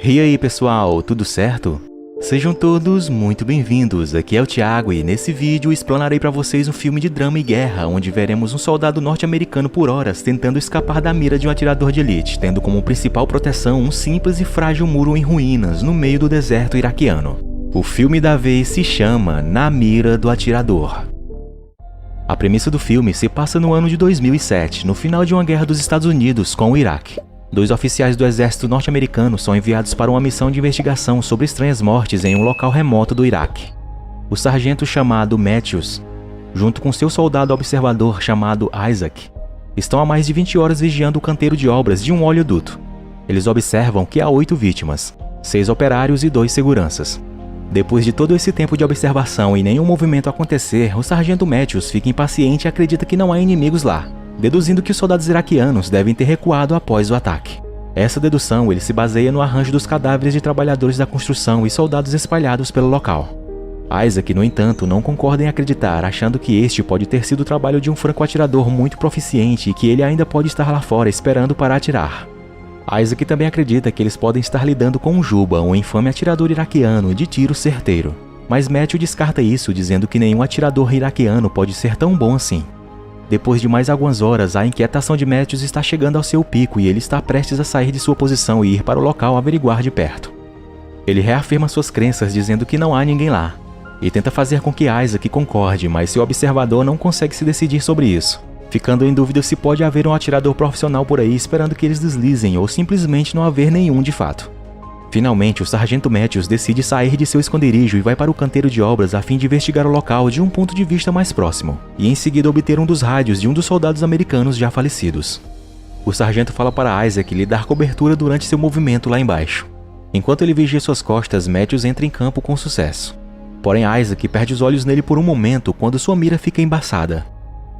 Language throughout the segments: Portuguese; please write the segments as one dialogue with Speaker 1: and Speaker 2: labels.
Speaker 1: E aí pessoal, tudo certo? Sejam todos muito bem-vindos, aqui é o Thiago e nesse vídeo explanarei para vocês um filme de drama e guerra onde veremos um soldado norte-americano por horas tentando escapar da mira de um atirador de elite, tendo como principal proteção um simples e frágil muro em ruínas no meio do deserto iraquiano. O filme da vez se chama Na Mira do Atirador. A premissa do filme se passa no ano de 2007, no final de uma guerra dos Estados Unidos com o Iraque. Dois oficiais do exército norte-americano são enviados para uma missão de investigação sobre estranhas mortes em um local remoto do Iraque. O sargento chamado Matthews, junto com seu soldado observador chamado Isaac, estão há mais de 20 horas vigiando o canteiro de obras de um oleoduto. Eles observam que há 8 vítimas, 6 operários e 2 seguranças. Depois de todo esse tempo de observação e nenhum movimento acontecer, o sargento Matthews fica impaciente e acredita que não há inimigos lá, deduzindo que os soldados iraquianos devem ter recuado após o ataque. Essa dedução ele se baseia no arranjo dos cadáveres de trabalhadores da construção e soldados espalhados pelo local. Isaac, no entanto, não concorda em acreditar, achando que este pode ter sido o trabalho de um franco-atirador muito proficiente e que ele ainda pode estar lá fora esperando para atirar. Isaac também acredita que eles podem estar lidando com Juba, um infame atirador iraquiano de tiro certeiro. Mas Matthew descarta isso, dizendo que nenhum atirador iraquiano pode ser tão bom assim. Depois de mais algumas horas, a inquietação de Matthews está chegando ao seu pico e ele está prestes a sair de sua posição e ir para o local averiguar de perto. Ele reafirma suas crenças, dizendo que não há ninguém lá, e tenta fazer com que Isaac concorde, mas seu observador não consegue se decidir sobre isso, ficando em dúvida se pode haver um atirador profissional por aí esperando que eles deslizem ou simplesmente não haver nenhum de fato. Finalmente, o sargento Matthews decide sair de seu esconderijo e vai para o canteiro de obras a fim de investigar o local de um ponto de vista mais próximo, e em seguida obter um dos rádios de um dos soldados americanos já falecidos. O sargento fala para Isaac lhe dar cobertura durante seu movimento lá embaixo. Enquanto ele vigia suas costas, Matthews entra em campo com sucesso. Porém, Isaac perde os olhos nele por um momento quando sua mira fica embaçada.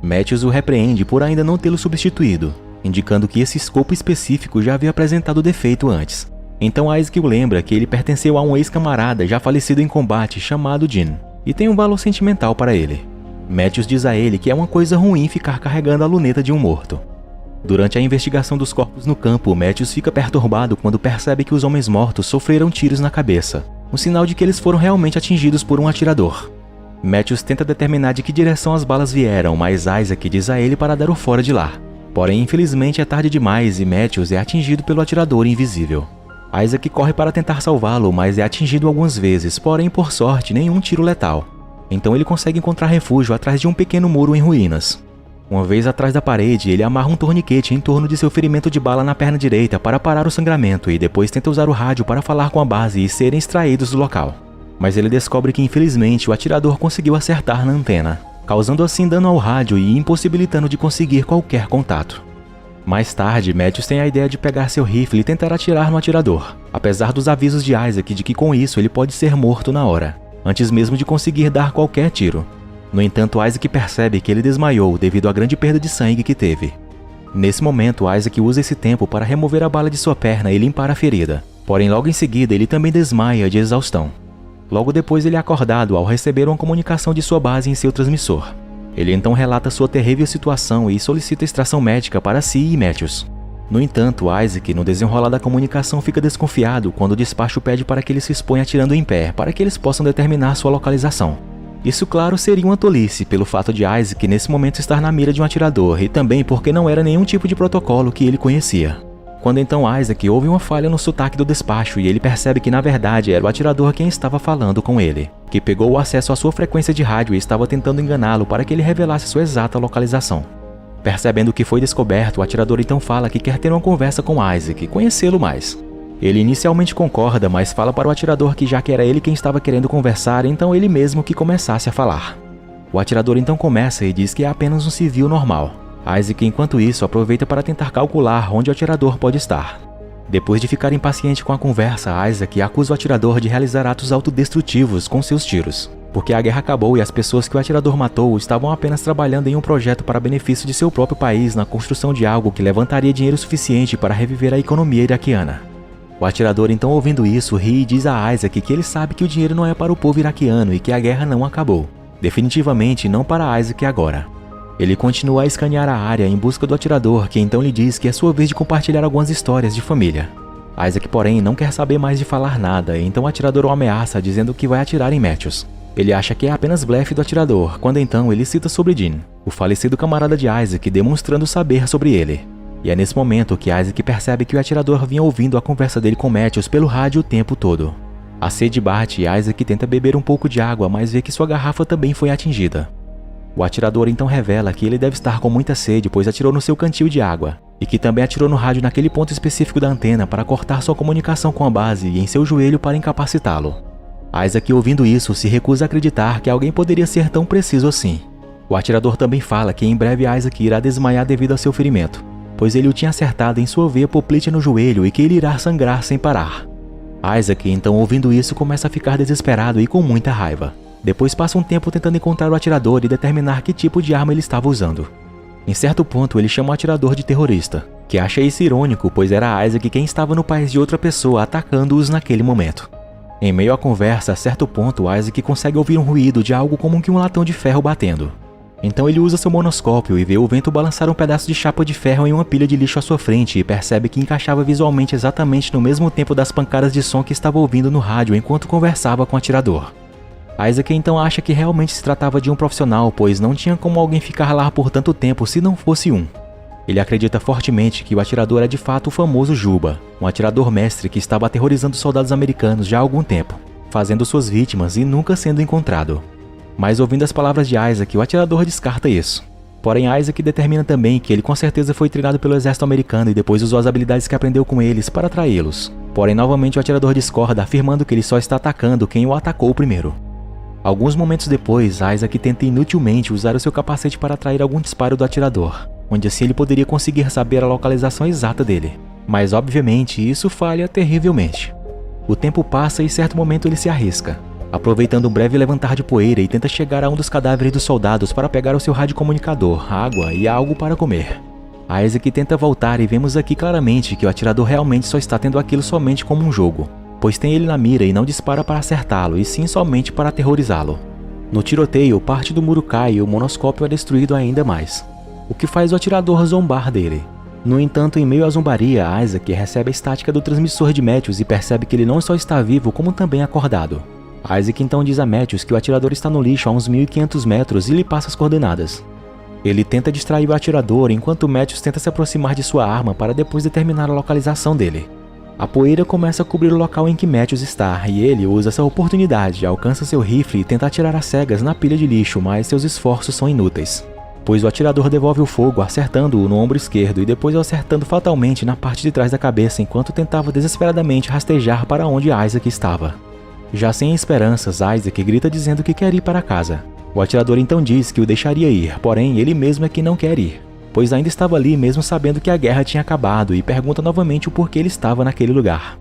Speaker 1: Matthews o repreende por ainda não tê-lo substituído, indicando que esse escopo específico já havia apresentado defeito antes. Então Isaac o lembra que ele pertenceu a um ex-camarada já falecido em combate chamado Jean, e tem um valor sentimental para ele. Matthews diz a ele que é uma coisa ruim ficar carregando a luneta de um morto. Durante a investigação dos corpos no campo, Matthews fica perturbado quando percebe que os homens mortos sofreram tiros na cabeça, um sinal de que eles foram realmente atingidos por um atirador. Matthews tenta determinar de que direção as balas vieram, mas Isaac diz a ele para dar o fora de lá. Porém, infelizmente é tarde demais e Matthews é atingido pelo atirador invisível. Isaac corre para tentar salvá-lo, mas é atingido algumas vezes, porém, por sorte, nenhum tiro letal. Então ele consegue encontrar refúgio atrás de um pequeno muro em ruínas. Uma vez atrás da parede, ele amarra um torniquete em torno de seu ferimento de bala na perna direita para parar o sangramento e depois tenta usar o rádio para falar com a base e serem extraídos do local. Mas ele descobre que infelizmente o atirador conseguiu acertar na antena, causando assim dano ao rádio e impossibilitando de conseguir qualquer contato. Mais tarde, Matthews tem a ideia de pegar seu rifle e tentar atirar no atirador, apesar dos avisos de Isaac de que com isso ele pode ser morto na hora, antes mesmo de conseguir dar qualquer tiro. No entanto, Isaac percebe que ele desmaiou devido à grande perda de sangue que teve. Nesse momento, Isaac usa esse tempo para remover a bala de sua perna e limpar a ferida, porém logo em seguida ele também desmaia de exaustão. Logo depois ele é acordado ao receber uma comunicação de sua base em seu transmissor. Ele então relata sua terrível situação e solicita extração médica para si e Matthews. No entanto, Isaac, no desenrolar da comunicação, fica desconfiado quando o despacho pede para que ele se exponha atirando em pé, para que eles possam determinar sua localização. Isso, claro, seria uma tolice, pelo fato de Isaac nesse momento estar na mira de um atirador, e também porque não era nenhum tipo de protocolo que ele conhecia. Quando então Isaac ouve uma falha no sotaque do despacho e ele percebe que na verdade era o atirador quem estava falando com ele, que pegou o acesso à sua frequência de rádio e estava tentando enganá-lo para que ele revelasse sua exata localização. Percebendo que foi descoberto, o atirador então fala que quer ter uma conversa com Isaac e conhecê-lo mais. Ele inicialmente concorda, mas fala para o atirador que já que era ele quem estava querendo conversar, então ele mesmo que começasse a falar. O atirador então começa e diz que é apenas um civil normal. Isaac, enquanto isso, aproveita para tentar calcular onde o atirador pode estar. Depois de ficar impaciente com a conversa, Isaac acusa o atirador de realizar atos autodestrutivos com seus tiros, porque a guerra acabou e as pessoas que o atirador matou estavam apenas trabalhando em um projeto para benefício de seu próprio país na construção de algo que levantaria dinheiro suficiente para reviver a economia iraquiana. O atirador, então, ouvindo isso, ri e diz a Isaac que ele sabe que o dinheiro não é para o povo iraquiano e que a guerra não acabou. Definitivamente não para Isaac agora. Ele continua a escanear a área em busca do atirador, que então lhe diz que é sua vez de compartilhar algumas histórias de família. Isaac, porém, não quer saber mais de falar nada, então o atirador o ameaça dizendo que vai atirar em Matthews. Ele acha que é apenas blefe do atirador, quando então ele cita sobre Dean, o falecido camarada de Isaac, demonstrando saber sobre ele. E é nesse momento que Isaac percebe que o atirador vinha ouvindo a conversa dele com Matthews pelo rádio o tempo todo. A sede bate e Isaac tenta beber um pouco de água, mas vê que sua garrafa também foi atingida. O atirador então revela que ele deve estar com muita sede, pois atirou no seu cantil de água, e que também atirou no rádio naquele ponto específico da antena para cortar sua comunicação com a base e em seu joelho para incapacitá-lo. Isaac, ouvindo isso, se recusa a acreditar que alguém poderia ser tão preciso assim. O atirador também fala que em breve Isaac irá desmaiar devido ao seu ferimento, pois ele o tinha acertado em sua veia poplítea no joelho e que ele irá sangrar sem parar. Isaac, então, ouvindo isso, começa a ficar desesperado e com muita raiva. Depois passa um tempo tentando encontrar o atirador e determinar que tipo de arma ele estava usando. Em certo ponto, ele chama o atirador de terrorista, que acha isso irônico, pois era Isaac quem estava no país de outra pessoa atacando-os naquele momento. Em meio à conversa, a certo ponto, Isaac consegue ouvir um ruído de algo como que um latão de ferro batendo. Então ele usa seu monoscópio e vê o vento balançar um pedaço de chapa de ferro em uma pilha de lixo à sua frente e percebe que encaixava visualmente exatamente no mesmo tempo das pancadas de som que estava ouvindo no rádio enquanto conversava com o atirador. Isaac então acha que realmente se tratava de um profissional, pois não tinha como alguém ficar lá por tanto tempo se não fosse um. Ele acredita fortemente que o atirador é de fato o famoso Juba, um atirador mestre que estava aterrorizando os soldados americanos já há algum tempo, fazendo suas vítimas e nunca sendo encontrado. Mas ouvindo as palavras de Isaac, o atirador descarta isso. Porém, Isaac determina também que ele com certeza foi treinado pelo exército americano e depois usou as habilidades que aprendeu com eles para atraí-los. Porém, novamente o atirador discorda, afirmando que ele só está atacando quem o atacou primeiro. Alguns momentos depois, Isaac tenta inutilmente usar o seu capacete para atrair algum disparo do atirador, onde assim ele poderia conseguir saber a localização exata dele. Mas obviamente isso falha terrivelmente. O tempo passa e em certo momento ele se arrisca, aproveitando um breve levantar de poeira, e tenta chegar a um dos cadáveres dos soldados para pegar o seu radiocomunicador, água e algo para comer. Isaac tenta voltar e vemos aqui claramente que o atirador realmente só está tendo aquilo somente como um jogo, pois tem ele na mira e não dispara para acertá-lo, e sim somente para aterrorizá-lo. No tiroteio, parte do muro cai e o monoscópio é destruído ainda mais, o que faz o atirador zombar dele. No entanto, em meio à zombaria, Isaac recebe a estática do transmissor de Matthews e percebe que ele não só está vivo, como também acordado. Isaac então diz a Matthews que o atirador está no lixo a uns 1.500 metros e lhe passa as coordenadas. Ele tenta distrair o atirador enquanto Matthews tenta se aproximar de sua arma para depois determinar a localização dele. A poeira começa a cobrir o local em que Matthews está e ele usa essa oportunidade, alcança seu rifle e tenta atirar às cegas na pilha de lixo, mas seus esforços são inúteis, pois o atirador devolve o fogo acertando-o no ombro esquerdo e depois o acertando fatalmente na parte de trás da cabeça enquanto tentava desesperadamente rastejar para onde Isaac estava. Já sem esperanças, Isaac grita dizendo que quer ir para casa. O atirador então diz que o deixaria ir, porém ele mesmo é que não quer ir, pois ainda estava ali mesmo sabendo que a guerra tinha acabado, e pergunta novamente o porquê ele estava naquele lugar.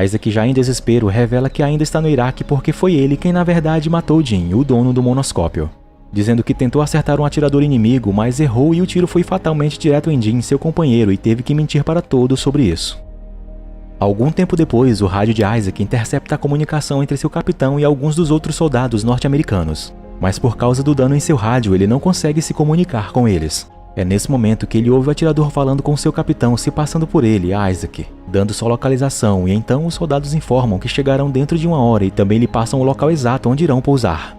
Speaker 1: Isaac, já em desespero, revela que ainda está no Iraque porque foi ele quem na verdade matou Jim, o dono do monoscópio, dizendo que tentou acertar um atirador inimigo, mas errou e o tiro foi fatalmente direto em Jim, seu companheiro, e teve que mentir para todos sobre isso. Algum tempo depois, o rádio de Isaac intercepta a comunicação entre seu capitão e alguns dos outros soldados norte-americanos, mas por causa do dano em seu rádio ele não consegue se comunicar com eles. É nesse momento que ele ouve o atirador falando com seu capitão, se passando por ele, Isaac, dando sua localização, e então os soldados informam que chegarão dentro de 1 hora e também lhe passam o local exato onde irão pousar.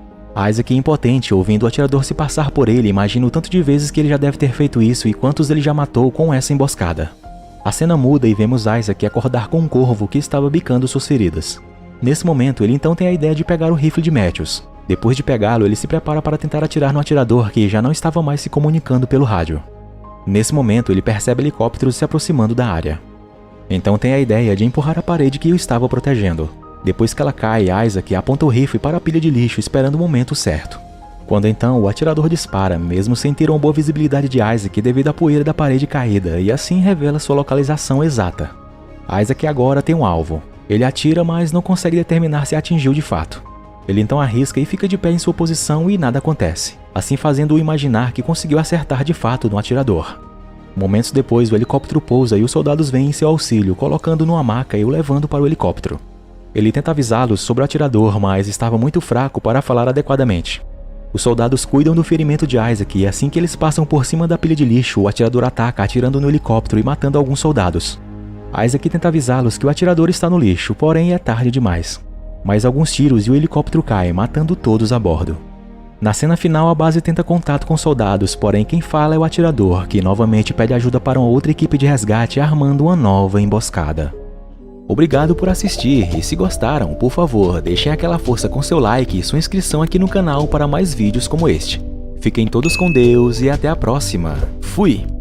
Speaker 1: Isaac, impotente, ouvindo o atirador se passar por ele, imagina o tanto de vezes que ele já deve ter feito isso e quantos ele já matou com essa emboscada. A cena muda e vemos Isaac acordar com um corvo que estava bicando suas feridas. Nesse momento, ele então tem a ideia de pegar o rifle de Matthews. Depois de pegá-lo, ele se prepara para tentar atirar no atirador que já não estava mais se comunicando pelo rádio. Nesse momento, ele percebe helicópteros se aproximando da área. Então tem a ideia de empurrar a parede que o estava protegendo. Depois que ela cai, Isaac aponta o rifle para a pilha de lixo esperando o momento certo. Quando então o atirador dispara, mesmo sem ter uma boa visibilidade de Isaac devido à poeira da parede caída, e assim revela sua localização exata. Isaac agora tem um alvo. Ele atira, mas não consegue determinar se atingiu de fato. Ele então arrisca e fica de pé em sua posição e nada acontece, assim fazendo-o imaginar que conseguiu acertar de fato no atirador. Momentos depois, o helicóptero pousa e os soldados vêm em seu auxílio, colocando-o numa maca e o levando para o helicóptero. Ele tenta avisá-los sobre o atirador, mas estava muito fraco para falar adequadamente. Os soldados cuidam do ferimento de Isaac e assim que eles passam por cima da pilha de lixo, o atirador ataca atirando no helicóptero e matando alguns soldados. Isaac tenta avisá-los que o atirador está no lixo, porém é tarde demais. Mas alguns tiros e o helicóptero cai, matando todos a bordo. Na cena final, a base tenta contato com soldados, porém quem fala é o atirador, que novamente pede ajuda para uma outra equipe de resgate armando uma nova emboscada. Obrigado por assistir e se gostaram, por favor, deixem aquela força com seu like e sua inscrição aqui no canal para mais vídeos como este. Fiquem todos com Deus e até a próxima. Fui!